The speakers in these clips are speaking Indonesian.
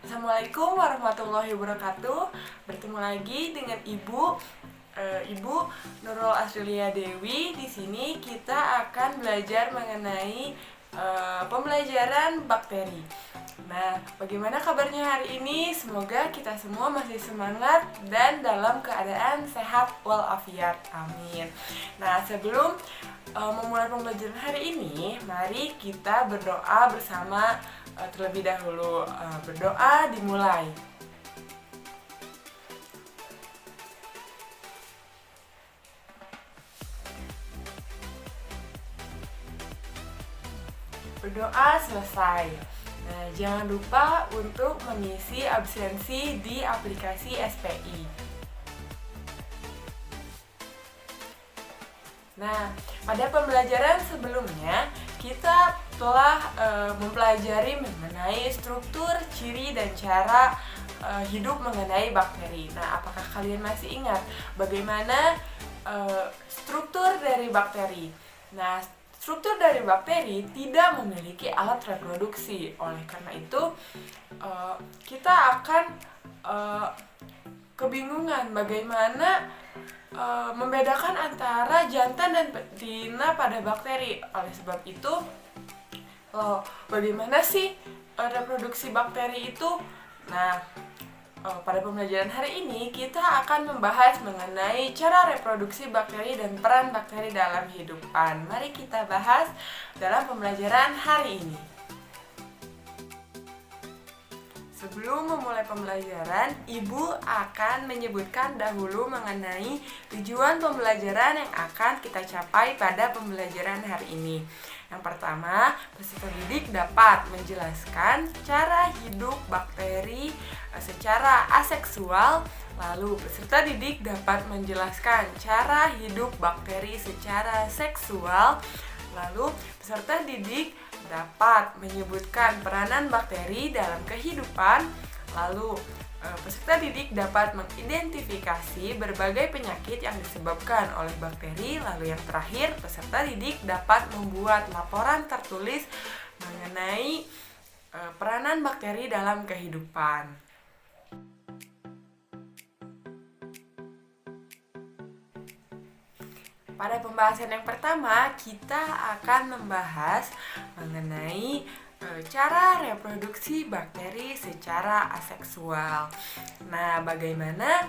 Assalamualaikum warahmatullahi wabarakatuh. Bertemu lagi dengan Ibu Nurul Asrilia Dewi. Di sini kita akan belajar mengenai pembelajaran bakteri. Nah, bagaimana kabarnya hari ini? Semoga kita semua masih semangat dan dalam keadaan sehat walafiat. Amin. Nah, sebelum memulai pembelajaran hari ini, mari kita berdoa bersama terlebih dahulu. Berdoa dimulai. Berdoa selesai. Nah, jangan lupa untuk mengisi absensi di aplikasi SPI. Nah, pada pembelajaran sebelumnya kita telah mempelajari mengenai struktur, ciri, dan cara hidup mengenai bakteri. Nah, apakah kalian masih ingat bagaimana struktur dari bakteri? Nah, struktur dari bakteri tidak memiliki alat reproduksi. Oleh karena itu, kita akan kebingungan bagaimana membedakan antara jantan dan betina pada bakteri. Oleh sebab itu, bagaimana sih reproduksi bakteri itu? Nah, pada pembelajaran hari ini kita akan membahas mengenai cara reproduksi bakteri dan peran bakteri dalam kehidupan. Mari kita bahas dalam pembelajaran hari ini. Sebelum memulai pembelajaran, Ibu akan menyebutkan dahulu mengenai tujuan pembelajaran yang akan kita capai pada pembelajaran hari ini. Yang pertama, peserta didik dapat menjelaskan cara hidup bakteri secara aseksual. Lalu, peserta didik dapat menjelaskan cara hidup bakteri secara seksual. Lalu, peserta didik dapat menyebutkan peranan bakteri dalam kehidupan. Lalu, peserta didik dapat mengidentifikasi berbagai penyakit yang disebabkan oleh bakteri. Lalu yang terakhir, peserta didik dapat membuat laporan tertulis mengenai peranan bakteri dalam kehidupan. Pada pembahasan yang pertama, kita akan membahas mengenai cara reproduksi bakteri secara aseksual. Nah, bagaimana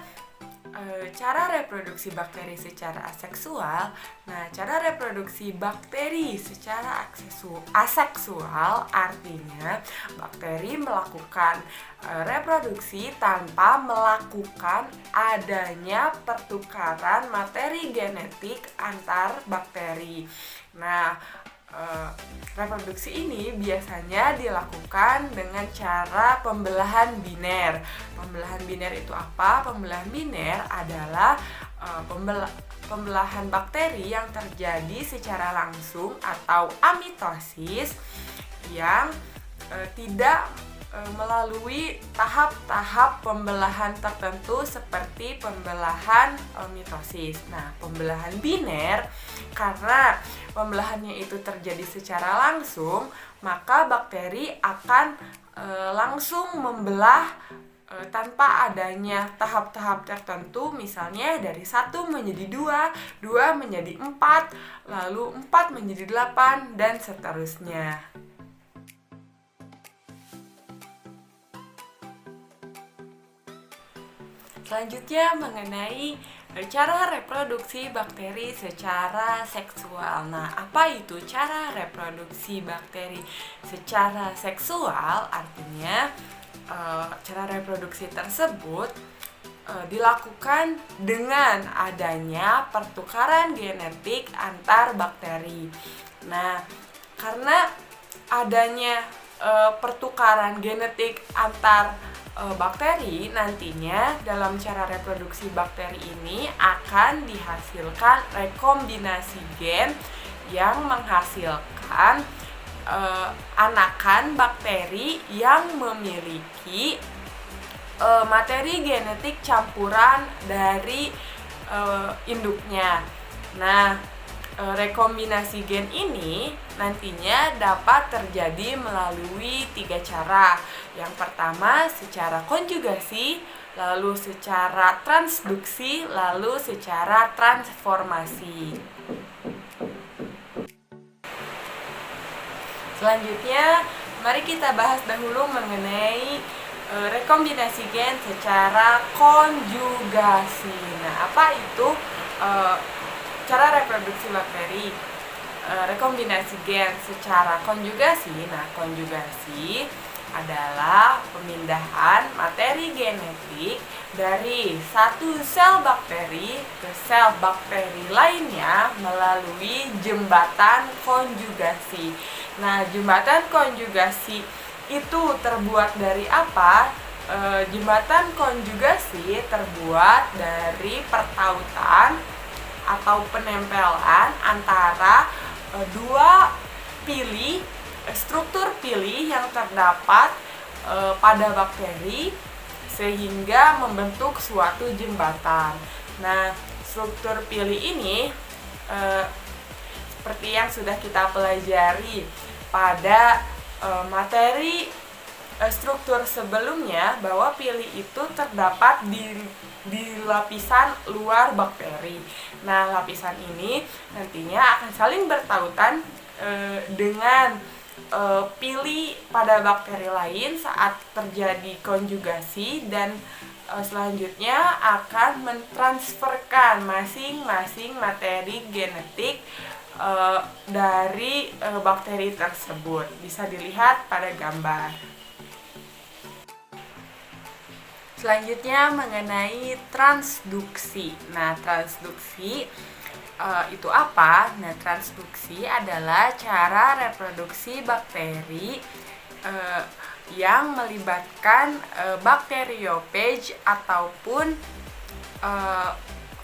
cara reproduksi bakteri secara aseksual? Nah, cara reproduksi bakteri secara aseksual artinya bakteri melakukan reproduksi tanpa melakukan adanya pertukaran materi genetik antar bakteri. Nah, reproduksi ini biasanya dilakukan dengan cara pembelahan biner. Pembelahan biner itu apa? Pembelahan biner adalah pembelahan bakteri yang terjadi secara langsung atau amitosis yang tidak melalui tahap-tahap pembelahan tertentu seperti pembelahan mitosis. Nah, pembelahan biner karena pembelahannya itu terjadi secara langsung, maka bakteri akan langsung membelah tanpa adanya tahap-tahap tertentu, misalnya dari 1 menjadi 2, 2 menjadi 4, lalu 4 menjadi 8, dan seterusnya. Selanjutnya mengenai cara reproduksi bakteri secara seksual. Nah, apa itu cara reproduksi bakteri secara seksual? Artinya, cara reproduksi tersebut dilakukan dengan adanya pertukaran genetik antar bakteri. Nah, karena adanya pertukaran genetik antar bakteri, nantinya dalam cara reproduksi bakteri ini akan dihasilkan rekombinasi gen yang menghasilkan anakan bakteri yang memiliki materi genetik campuran dari induknya. Nah, rekombinasi gen ini nantinya dapat terjadi melalui 3 cara. Yang pertama secara konjugasi, lalu secara transduksi, lalu secara transformasi. Selanjutnya, mari kita bahas dahulu mengenai rekombinasi gen secara konjugasi. Nah, apa itu cara reproduksi bakteri? Rekombinasi gen secara konjugasi. Nah, konjugasi adalah pemindahan materi genetik dari satu sel bakteri ke sel bakteri lainnya melalui jembatan konjugasi. Nah, jembatan konjugasi itu terbuat dari apa? Jembatan konjugasi terbuat dari pertautan atau penempelan antara dua struktur pilih yang terdapat pada bakteri sehingga membentuk suatu jembatan. Nah, struktur pilih ini seperti yang sudah kita pelajari pada materi struktur sebelumnya, bahwa pilih itu terdapat di lapisan luar bakteri. Nah, lapisan ini nantinya akan saling bertautan dengan pilih pada bakteri lain saat terjadi konjugasi, dan selanjutnya akan mentransferkan masing-masing materi genetik dari bakteri tersebut. Bisa dilihat pada gambar. Selanjutnya mengenai transduksi. Nah, transduksi itu apa? Nah, transduksi adalah cara reproduksi bakteri yang melibatkan bakteriofage ataupun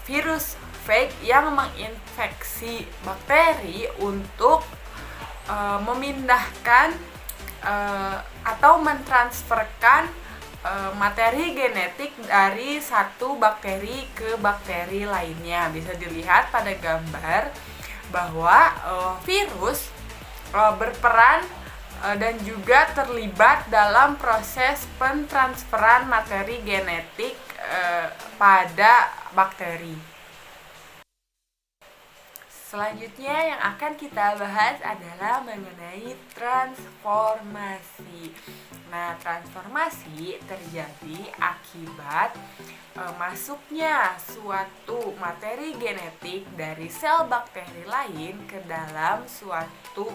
virus fage yang menginfeksi bakteri untuk memindahkan atau mentransferkan materi genetik dari satu bakteri ke bakteri lainnya. Bisa dilihat pada gambar bahwa virus berperan dan juga terlibat dalam proses pentransferan materi genetik pada bakteri. Selanjutnya yang akan kita bahas adalah mengenai transformasi. Nah, transformasi terjadi akibat masuknya suatu materi genetik dari sel bakteri lain ke dalam suatu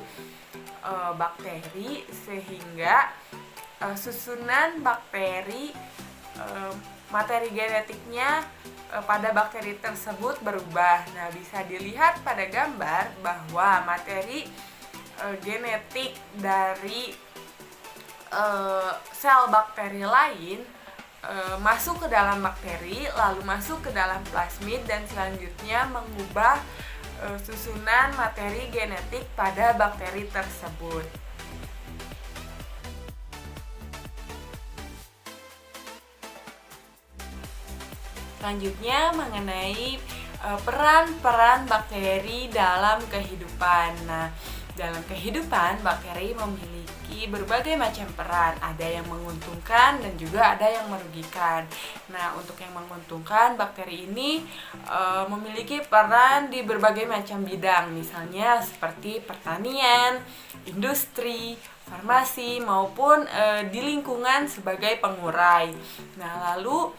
bakteri, sehingga susunan bakteri materi genetiknya pada bakteri tersebut berubah. Nah, bisa dilihat pada gambar bahwa materi genetik dari sel bakteri lain masuk ke dalam bakteri, lalu masuk ke dalam plasmid, dan selanjutnya mengubah susunan materi genetik pada bakteri tersebut. Selanjutnya mengenai peran-peran bakteri dalam kehidupan. Nah, dalam kehidupan bakteri memiliki berbagai macam peran. Ada yang menguntungkan dan juga ada yang merugikan. Nah, untuk yang menguntungkan, bakteri ini memiliki peran di berbagai macam bidang, misalnya seperti pertanian, industri, farmasi, maupun di lingkungan sebagai pengurai. Nah, lalu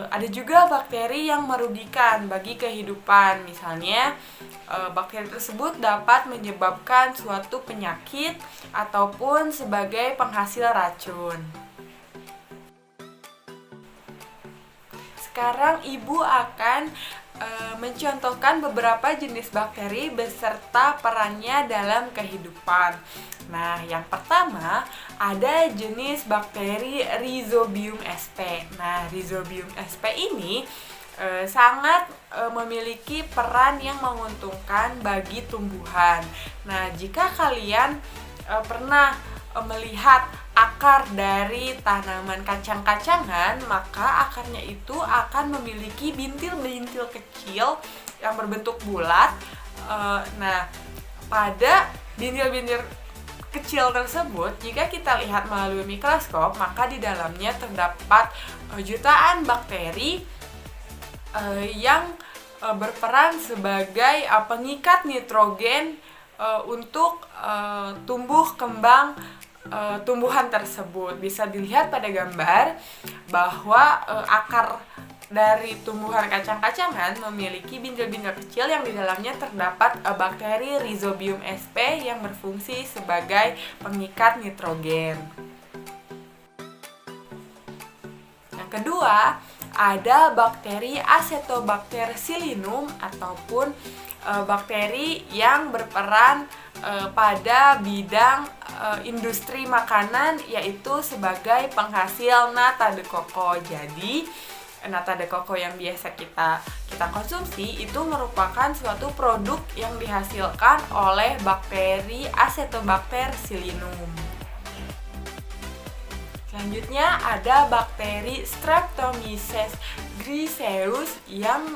ada juga bakteri yang merugikan bagi kehidupan. Misalnya, bakteri tersebut dapat menyebabkan suatu penyakit ataupun sebagai penghasil racun. Sekarang Ibu akan mencontohkan beberapa jenis bakteri beserta perannya dalam kehidupan. Nah, yang pertama ada jenis bakteri Rhizobium sp. Nah, Rhizobium sp ini sangat memiliki peran yang menguntungkan bagi tumbuhan. Nah, jika kalian pernah melihat akar dari tanaman kacang-kacangan, maka akarnya itu akan memiliki bintil-bintil kecil yang berbentuk bulat. Nah, pada bintil-bintil kecil tersebut, jika kita lihat melalui mikroskop, maka di dalamnya terdapat jutaan bakteri yang berperan sebagai pengikat nitrogen untuk tumbuh kembang tumbuhan tersebut. Bisa dilihat pada gambar bahwa akar dari tumbuhan kacang-kacangan memiliki bintil-bintil kecil yang di dalamnya terdapat bakteri Rhizobium sp yang berfungsi sebagai pengikat nitrogen. Yang kedua, ada bakteri Acetobacter psilinum ataupun bakteri yang berperan pada bidang industri makanan, yaitu sebagai penghasil nata de coco. Jadi nata de coco yang biasa kita konsumsi itu merupakan suatu produk yang dihasilkan oleh bakteri Acetobacter psilinum. Selanjutnya ada bakteri Streptomyces griseus yang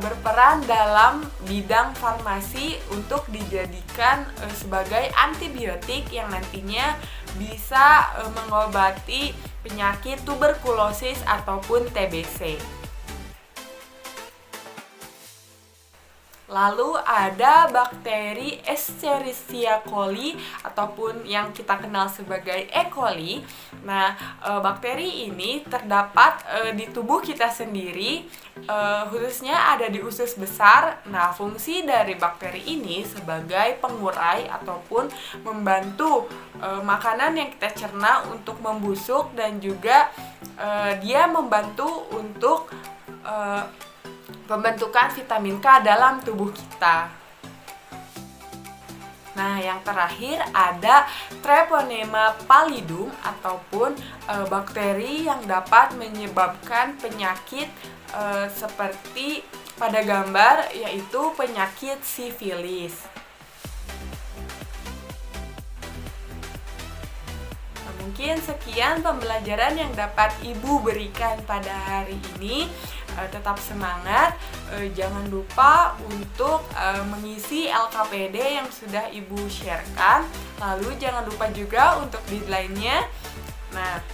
berperan dalam bidang farmasi untuk dijadikan sebagai antibiotik yang nantinya bisa mengobati penyakit tuberkulosis ataupun TBC. Lalu ada bakteri Escherichia coli ataupun yang kita kenal sebagai E. coli. Nah, bakteri ini terdapat di tubuh kita sendiri, khususnya ada di usus besar. Nah, fungsi dari bakteri ini sebagai pengurai ataupun membantu makanan yang kita cerna untuk membusuk, dan juga dia membantu untuk pembentukan vitamin K dalam tubuh kita. Nah, yang terakhir ada Treponema pallidum ataupun bakteri yang dapat menyebabkan penyakit seperti pada gambar, yaitu penyakit sifilis. Mungkin sekian pembelajaran yang dapat Ibu berikan pada hari ini. Tetap semangat, jangan lupa untuk mengisi LKPD yang sudah Ibu sharekan. Lalu jangan lupa juga untuk deadline-nya. Nah,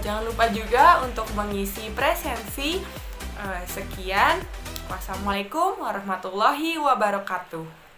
jangan lupa juga untuk mengisi presensi. Sekian, wassalamualaikum warahmatullahi wabarakatuh.